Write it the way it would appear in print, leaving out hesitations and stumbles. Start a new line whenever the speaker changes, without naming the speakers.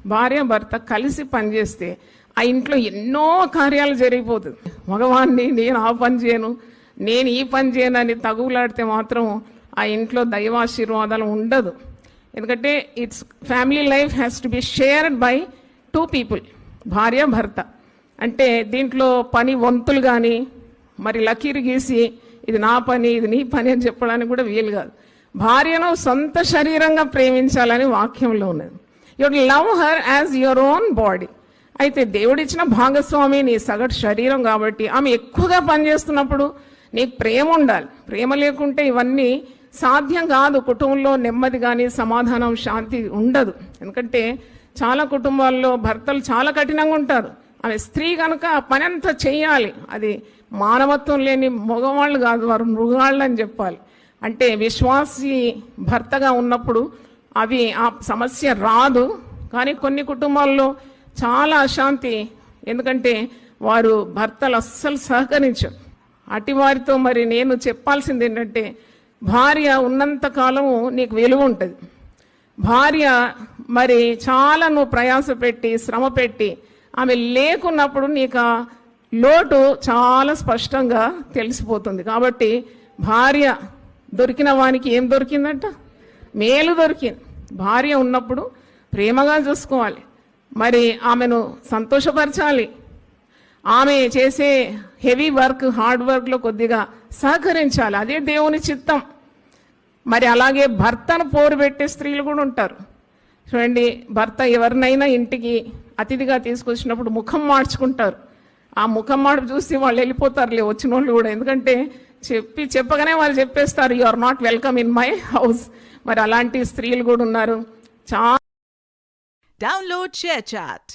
భార్య భర్త కలిసి పనిచేస్తే ఆ ఇంట్లో ఎన్నో కార్యాలు జరిగిపోతుంది. మగవాణ్ణి నేను ఆ పని చేయను, నేను ఈ పని చేయను అని తగులాడితే మాత్రం ఆ ఇంట్లో దైవాశీర్వాదాలు ఉండదు. ఎందుకంటే it's family life has to be shared by 2 people, భార్య భర్త. అంటే దీంట్లో పని వంతులు కానీ మరి లకీరు గీసి ఇది నా పని ఇది నీ పని అని చెప్పడానికి కూడా వీలు కాదు. భార్యను సొంత శరీరంగా ప్రేమించాలని వాక్యంలో ఉన్నది. You love her as your own body. అయితే దేవుడిచ్చిన భాగస్వామి నీ సగటు శరీరం కాబట్టి ఆమె ఎక్కువగా పనిచేస్తున్నప్పుడు నీకు ప్రేమ ఉండాలి. ప్రేమ లేకుంటే ఇవన్నీ సాధ్యం కాదు. కుటుంబంలో నెమ్మది కానీ సమాధానం శాంతి ఉండదు. ఎందుకంటే చాలా కుటుంబాల్లో భర్తలు చాలా కఠినంగా ఉంటారు. ఆమె స్త్రీ కనుక పని అంతా చెయ్యాలి. అది మానవత్వం లేని మగవాళ్ళు కాదు, వారు మృగాళ్ళు అని చెప్పాలి. అంటే విశ్వాసి భర్తగా ఉన్నప్పుడు అవి ఆ సమస్య రాదు. కానీ కొన్ని కుటుంబాల్లో చాలా అశాంతి, ఎందుకంటే వారు భర్తలు అస్సలు సహకరించరు. అటు వారితో మరి నేను చెప్పాల్సింది ఏంటంటే, భార్య ఉన్నంత కాలము నీకు విలువ ఉంటుంది. భార్య మరి చాలా నువ్వు ప్రయాస పెట్టి శ్రమ పెట్టి ఆమె లేకున్నప్పుడు నీకు ఆ లోటు చాలా స్పష్టంగా తెలిసిపోతుంది. కాబట్టి భార్య దొరికిన వానికి ఏం దొరికిందంట? మేలు దొరికింది. భార్య ఉన్నప్పుడు ప్రేమగా చూసుకోవాలి, మరి ఆమెను సంతోషపరచాలి. ఆమె చేసే హెవీ వర్క్ హార్డ్ వర్క్లో కొద్దిగా సహకరించాలి. అదే దేవుని చిత్తం. మరి అలాగే భర్తను పోరు పెట్టే స్త్రీలు కూడా ఉంటారు. చూడండి, భర్త ఎవరినైనా ఇంటికి అతిథిగా తీసుకొచ్చినప్పుడు ముఖం మార్చుకుంటారు. ఆ ముఖం మార్పు చూసి వాళ్ళు వెళ్ళిపోతారులే వచ్చిన వాళ్ళు కూడా. ఎందుకంటే చెప్పగానే వాళ్ళు చెప్పేస్తారు, you are not welcome in my house. మరి అలాంటి స్త్రీలు కూడా ఉన్నారు. చాలా
డౌన్లోడ్ షేర్ చాట్.